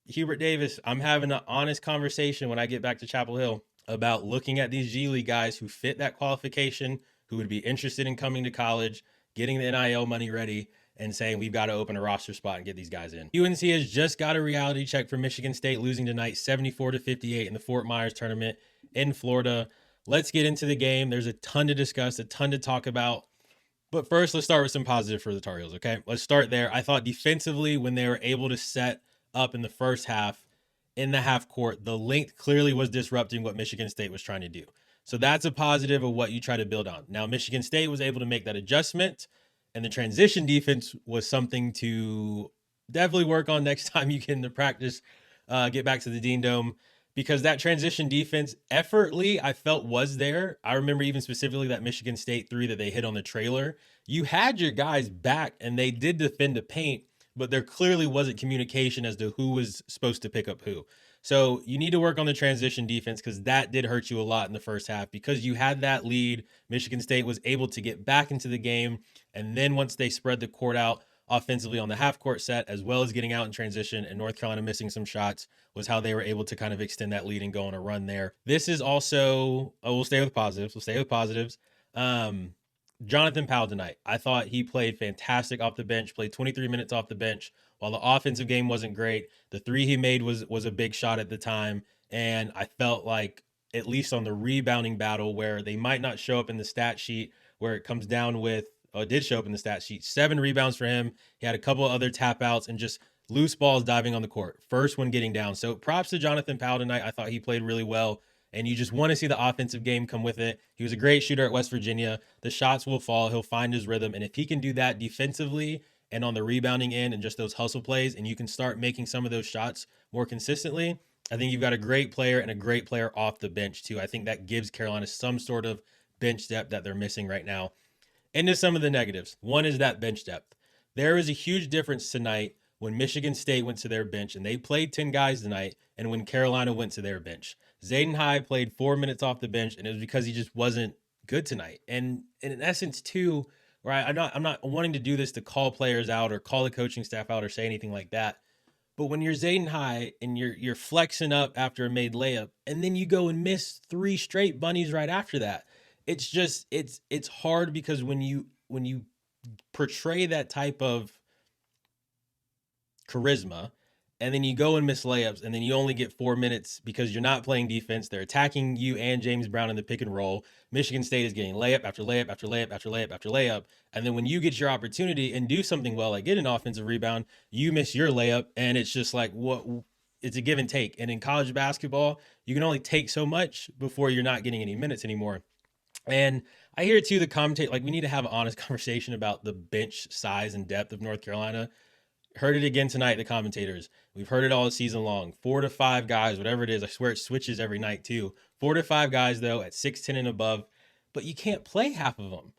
Hubert Davis, I'm having an honest conversation when I get back to Chapel Hill about looking at these G League guys who fit that qualification, who would be interested in coming to college, getting the NIL money ready, and saying we've got to open a roster spot and get these guys in. UNC has just got a reality check for Michigan State, losing tonight 74-58 in the Fort Myers tournament in Florida. Let's get into the game. There's a ton to discuss, a ton to talk about. But first, let's start with some positive for the Tar Heels, okay? Let's start there. I thought defensively, when they were able to set up in the first half, in the half court, the length clearly was disrupting what Michigan State was trying to do. So that's a positive of what you try to build on. Now, Michigan State was able to make that adjustment, and the transition defense was something to definitely work on next time you get into practice, get back to the Dean Dome, because that transition defense effortly I felt was there. I remember even specifically that Michigan State three that they hit on the trailer. You had your guys back and they did defend the paint, but there clearly wasn't communication as to who was supposed to pick up who. So you need to work on the transition defense because that did hurt you a lot in the first half because you had that lead. Michigan State was able to get back into the game. And then once they spread the court out offensively on the half court set, as well as getting out in transition and North Carolina missing some shots, was how they were able to kind of extend that lead and go on a run there. This is also, we'll stay with positives. Jonathan Powell tonight. I thought he played fantastic off the bench, played 23 minutes off the bench. While the offensive game wasn't great, the three he made was a big shot at the time. And I felt like, at least on the rebounding battle, where they might not show up in the stat sheet, where it comes down with, did show up in the stat sheet, 7 rebounds for him. He had a couple of other tap outs and just loose balls diving on the court. First one getting down. So props to Jonathan Powell tonight. I thought he played really well. And you just want to see the offensive game come with it. He was a great shooter at West Virginia. The shots will fall. He'll find his rhythm. And if he can do that defensively and on the rebounding end and just those hustle plays, and you can start making some of those shots more consistently, I think you've got a great player and a great player off the bench too. I think that gives Carolina some sort of bench depth that they're missing right now. Into some of the negatives. One is that bench depth. There is a huge difference tonight when Michigan State went to their bench, and they played 10 guys tonight, and when Carolina went to their bench. Zayden High played 4 minutes off the bench, and it was because he just wasn't good tonight. And in essence, too, right, I'm not wanting to do this to call players out or call the coaching staff out or say anything like that. But when you're Zayden High and you're flexing up after a made layup, and then you go and miss 3 straight bunnies right after that, it's just it's hard because when you portray that type of charisma and then you go and miss layups and then you only get 4 minutes because you're not playing defense, they're attacking you and James Brown in the pick and roll. Michigan State is getting layup after layup after layup after layup after layup. And then when you get your opportunity and do something well, like get an offensive rebound, you miss your layup. And it's just like, what? It's a give and take. And in college basketball, you can only take so much before you're not getting any minutes anymore. And I hear too, the commentate, like we need to have an honest conversation about the bench size and depth of North Carolina. Heard it again tonight, the commentators. We've heard it all season long. 4 to 5 guys, whatever it is. I swear it switches every night too. 4 to 5 guys, though, at 6'10 and above. But you can't play half of them.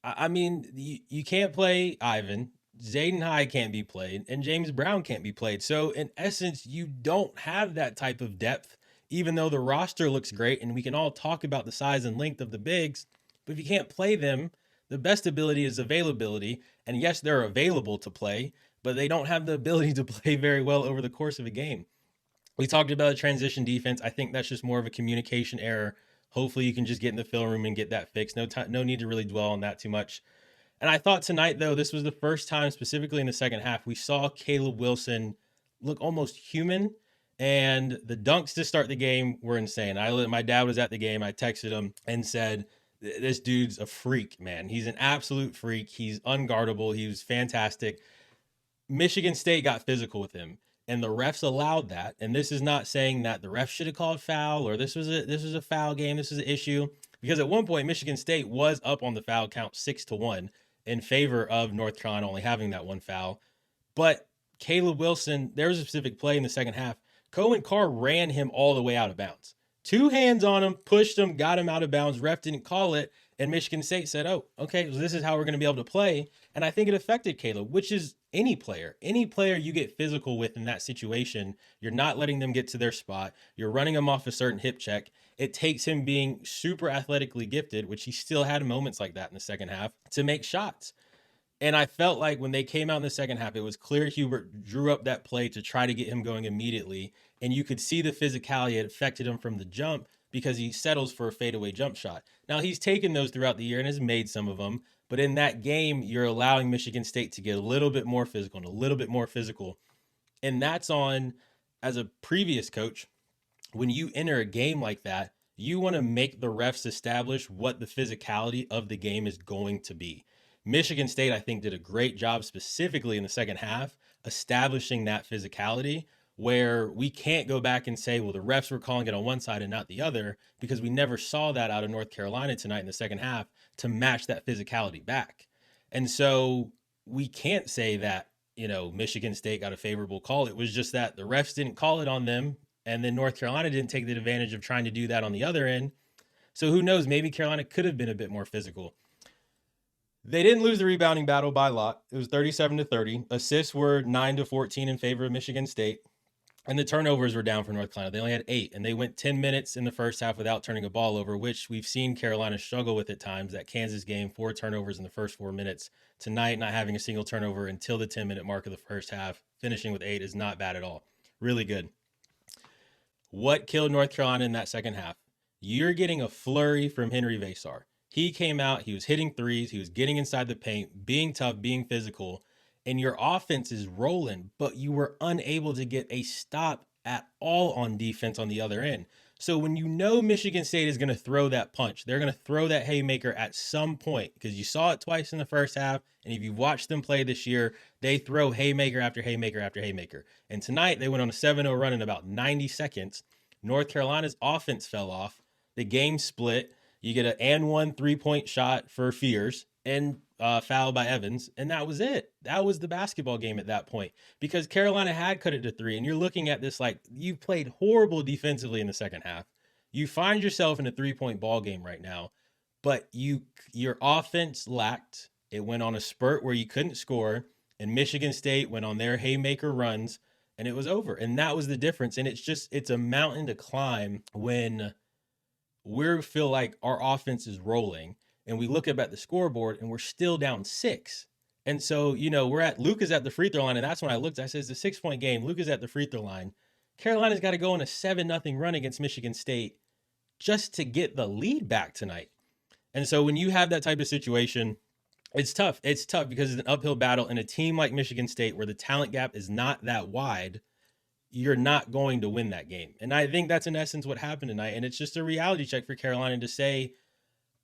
I mean, you can't play Ivan. Zayden High can't be played. And James Brown can't be played. So, in essence, you don't have that type of depth, even though the roster looks great. And we can all talk about the size and length of the bigs. But if you can't play them, the best ability is availability. And yes, they're available to play, but they don't have the ability to play very well over the course of a game. We talked about a transition defense. I think that's just more of a communication error. Hopefully you can just get in the film room and get that fixed. No need to really dwell on that too much. And I thought tonight, though, this was the first time, specifically in the second half, we saw Caleb Wilson look almost human. And the dunks to start the game were insane. My dad was at the game. I texted him and said, this dude's a freak, man. He's an absolute freak. He's unguardable. He was fantastic. Michigan State got physical with him, and the refs allowed that. And this is not saying that the refs should have called foul or this was a foul game. This is an issue because at one point Michigan State was up on the foul count 6-1 in favor of North Carolina only having that one foul. But Caleb Wilson, there was a specific play in the second half. Cohen Carr ran him all the way out of bounds. 2 hands on him, pushed him, got him out of bounds. Ref didn't call it. And Michigan State said, oh, okay, so this is how we're going to be able to play. And I think it affected Caleb, which is any player you get physical with in that situation, you're not letting them get to their spot. You're running them off a certain hip check. It takes him being super athletically gifted, which he still had moments like that in the second half, to make shots. And I felt like when they came out in the second half, it was clear Hubert drew up that play to try to get him going immediately. And you could see the physicality had affected him from the jump because he settles for a fadeaway jump shot. Now, he's taken those throughout the year and has made some of them. But in that game, you're allowing Michigan State to get a little bit more physical and a little bit more physical. And that's on, as a previous coach, when you enter a game like that, you want to make the refs establish what the physicality of the game is going to be. Michigan State, I think, did a great job specifically in the second half establishing that physicality where we can't go back and say, well, the refs were calling it on one side and not the other, because we never saw that out of North Carolina tonight in the second half to match that physicality back. And so we can't say that, Michigan State got a favorable call. It was just that the refs didn't call it on them. And then North Carolina didn't take the advantage of trying to do that on the other end. So who knows? Maybe Carolina could have been a bit more physical. They didn't lose the rebounding battle by a lot. It was 37-30. Assists were 9-14 in favor of Michigan State. And the turnovers were down for North Carolina. They only had 8, and they went 10 minutes in the first half without turning a ball over, which we've seen Carolina struggle with at times. That Kansas game, 4 turnovers in the first 4 minutes. Tonight, not having a single turnover until the 10-minute mark of the first half, finishing with 8 is not bad at all. Really good. What killed North Carolina in that second half? You're getting a flurry from Henry Vasar. He came out, he was hitting threes, he was getting inside the paint, being tough, being physical, and your offense is rolling, but you were unable to get a stop at all on defense on the other end. So when you know Michigan State is going to throw that punch, they're going to throw that haymaker at some point, because you saw it twice in the first half, and if you've watched them play this year, they throw haymaker after haymaker after haymaker. And tonight, they went on a 7-0 run in about 90 seconds. North Carolina's offense fell off. The game split. You get an and one 3-point shot for Fears and foul by Evans, and that was it. That was the basketball game at that point, because Carolina had cut it to 3, and you're looking at this like you've played horrible defensively in the second half. You find yourself in a 3-point ball game right now, but your offense lacked. It went on a spurt where you couldn't score, and Michigan State went on their haymaker runs, and it was over. And that was the difference. And it's a mountain to climb when we feel like our offense is rolling and we look up at the scoreboard and we're still down 6. And so, Luka's at the free throw line. And that's when I looked, I said, it's a 6-point game. Luka's at the free throw line. Carolina's got to go on a 7-0 run against Michigan State just to get the lead back tonight. And so when you have that type of situation, it's tough. It's tough because it's an uphill battle, and a team like Michigan State where the talent gap is not that wide, you're not going to win that game. And I think that's in essence what happened tonight. And it's just a reality check for Carolina to say,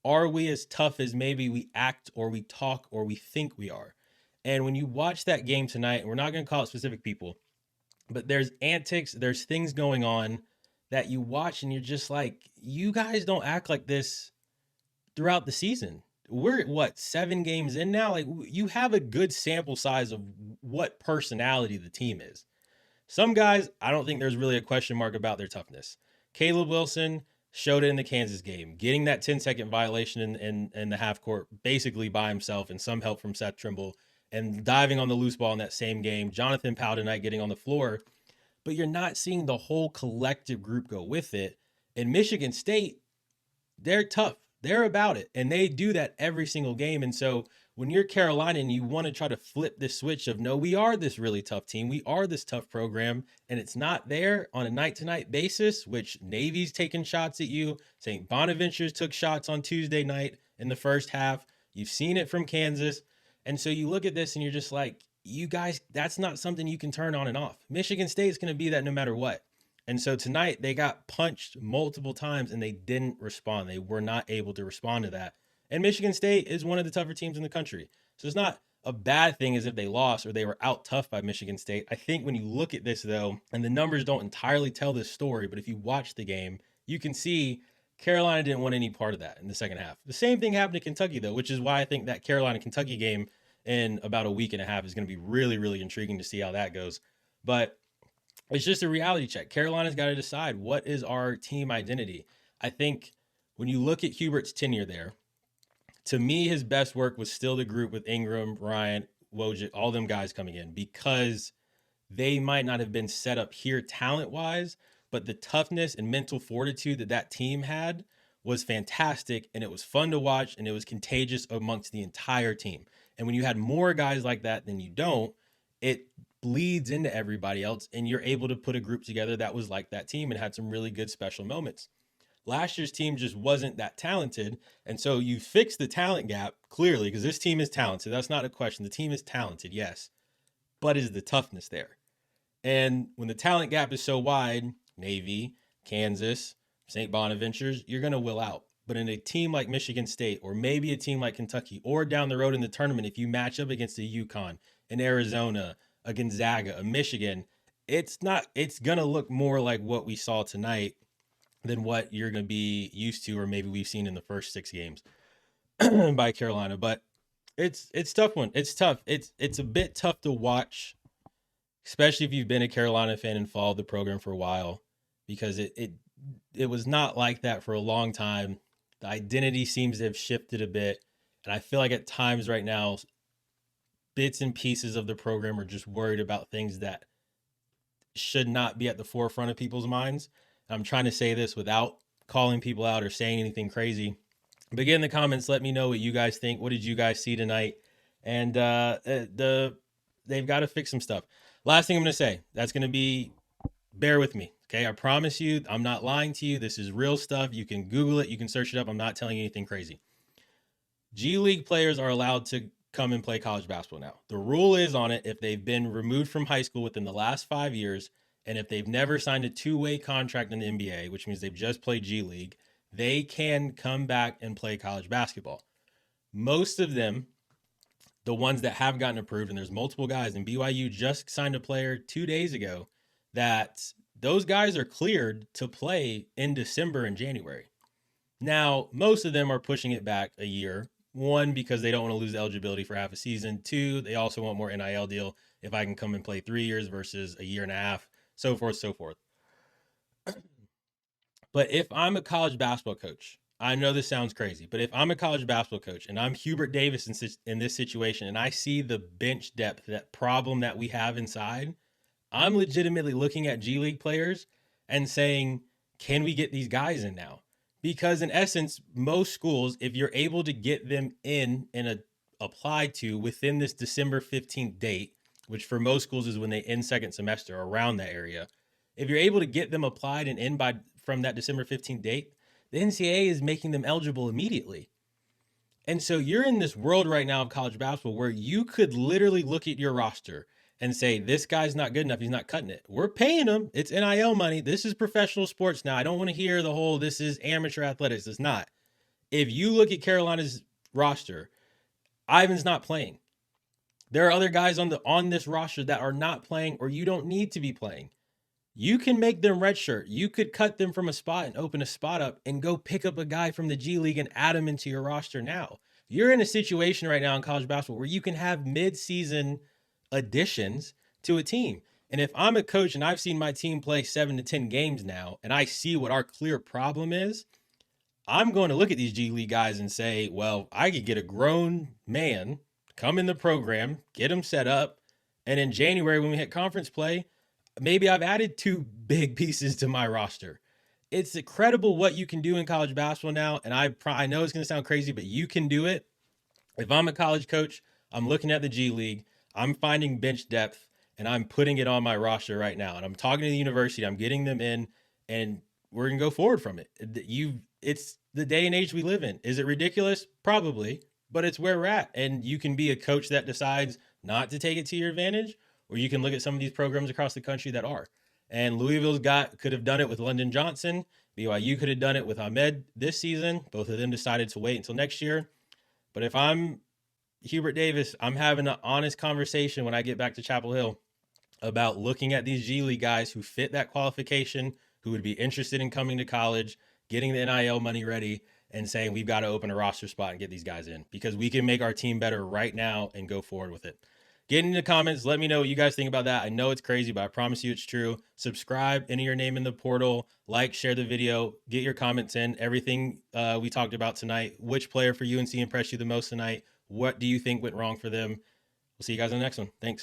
are we as tough as maybe we act or we talk or we think we are? And when you watch that game tonight, and we're not going to call it specific people, but there's antics, there's things going on that you watch and you're just like, you guys don't act like this throughout the season. We're 7 games in now? Like, you have a good sample size of what personality the team is. Some guys, I don't think there's really a question mark about their toughness. Caleb Wilson showed it in the Kansas game, getting that 10-second violation in the half court basically by himself and some help from Seth Trimble, and diving on the loose ball in that same game. Jonathan Powell tonight getting on the floor. But you're not seeing the whole collective group go with it. And Michigan State, they're tough. They're about it. And they do that every single game. And so when you're Carolina and you want to try to flip this switch of, no, we are this really tough team. We are this tough program. And it's not there on a night-to-night basis, which Navy's taking shots at you. St. Bonaventure's took shots on Tuesday night in the first half. You've seen it from Kansas. And so you look at this and you're just like, you guys, that's not something you can turn on and off. Michigan State's going to be that no matter what. And so tonight they got punched multiple times and they didn't respond. They were not able to respond to that. And Michigan State is one of the tougher teams in the country. So it's not a bad thing as if they lost or they were out tough by Michigan State. I think when you look at this though, and the numbers don't entirely tell this story, but if you watch the game, you can see Carolina didn't want any part of that in the second half. The same thing happened to Kentucky though, which is why I think that Carolina-Kentucky game in about a week and a half is going to be really, really intriguing to see how that goes. But it's just a reality check. Carolina's got to decide, what is our team identity? I think when you look at Hubert's tenure there, to me, his best work was still the group with Ingram, Ryan, Wojcik, all them guys coming in, because they might not have been set up here talent-wise, but the toughness and mental fortitude that team had was fantastic, and it was fun to watch, and it was contagious amongst the entire team. And when you had more guys like that than you don't, it bleeds into everybody else, and you're able to put a group together that was like that team and had some really good special moments. Last year's team just wasn't that talented. And so you fix the talent gap clearly, because this team is talented. That's not a question. The team is talented, yes. But is the toughness there? And when the talent gap is so wide, Navy, Kansas, St. Bonaventure's, you're going to will out. But in a team like Michigan State, or maybe a team like Kentucky, or down the road in the tournament, if you match up against a UConn, an Arizona, a Gonzaga, a Michigan, it's going to look more like what we saw tonight than what you're going to be used to, or maybe we've seen in the first 6 games by Carolina. But it's tough one. It's tough. It's a bit tough to watch, especially if you've been a Carolina fan and followed the program for a while, because it was not like that for a long time. The identity seems to have shifted a bit, and I feel like at times right now, bits and pieces of the program are just worried about things that should not be at the forefront of people's minds. I'm trying to say this without calling people out or saying anything crazy. But get in the comments, let me know what you guys think. What did you guys see tonight? And they've got to fix some stuff. Last thing I'm going to say, that's going to be, bear with me, okay? I promise you, I'm not lying to you. This is real stuff. You can Google it. You can search it up. I'm not telling you anything crazy. G League players are allowed to come and play college basketball now. The rule is on it, if they've been removed from high school within the last 5 years, and if they've never signed a 2-way contract in the NBA, which means they've just played G League, they can come back and play college basketball. Most of them, the ones that have gotten approved, and there's multiple guys, and BYU just signed a player 2 days ago, that those guys are cleared to play in December and January. Now, most of them are pushing it back a year. 1, because they don't want to lose eligibility for half a season. 2, they also want more NIL deal if I can come and play 3 years versus a year and a half, so forth, so forth. But if I'm a college basketball coach, I know this sounds crazy, but if I'm a college basketball coach and I'm Hubert Davis in this situation, and I see the bench depth, that problem that we have inside, I'm legitimately looking at G League players and saying, can we get these guys in now? Because in essence, most schools, if you're able to get them in and applied to within this December 15th date, which for most schools is when they end second semester, around that area, if you're able to get them applied and in from that December 15th date, the NCAA is making them eligible immediately. And so you're in this world right now of college basketball where you could literally look at your roster and say, this guy's not good enough, he's not cutting it. We're paying him. It's NIL money. This is professional sports now. I don't want to hear the whole, this is amateur athletics. It's not. If you look at Carolina's roster, Ivan's not playing. There are other guys on this roster that are not playing, or you don't need to be playing. You can make them redshirt. You could cut them from a spot and open a spot up and go pick up a guy from the G League and add him into your roster now. You're in a situation right now in college basketball where you can have mid-season additions to a team. And if I'm a coach and I've seen my team play 7 to 10 games now, and I see what our clear problem is, I'm going to look at these G League guys and say, well, I could get a grown man, come in the program, get him set up, and in January when we hit conference play, maybe I've added 2 big pieces to my roster. It's incredible what you can do in college basketball now, and I know it's going to sound crazy, but you can do it. If I'm a college coach, I'm looking at the G League, I'm finding bench depth, and I'm putting it on my roster right now. And I'm talking to the university, I'm getting them in, and we're going to go forward from it. It's the day and age we live in. Is it ridiculous? Probably, but it's where we're at. And you can be a coach that decides not to take it to your advantage, or you can look at some of these programs across the country that are. And Louisville's could have done it with London Johnson. BYU could have done it with Ahmed this season. Both of them decided to wait until next year. But if I'm Hubert Davis, I'm having an honest conversation when I get back to Chapel Hill about looking at these G League guys who fit that qualification, who would be interested in coming to college, getting the NIL money ready, and saying we've got to open a roster spot and get these guys in, because we can make our team better right now and go forward with it. Get in the comments. Let me know what you guys think about that. I know it's crazy, but I promise you it's true. Subscribe, enter your name in the portal, like, share the video, get your comments in. Everything we talked about tonight. Which player for UNC impressed you the most tonight? What do you think went wrong for them? We'll see you guys on the next one. Thanks.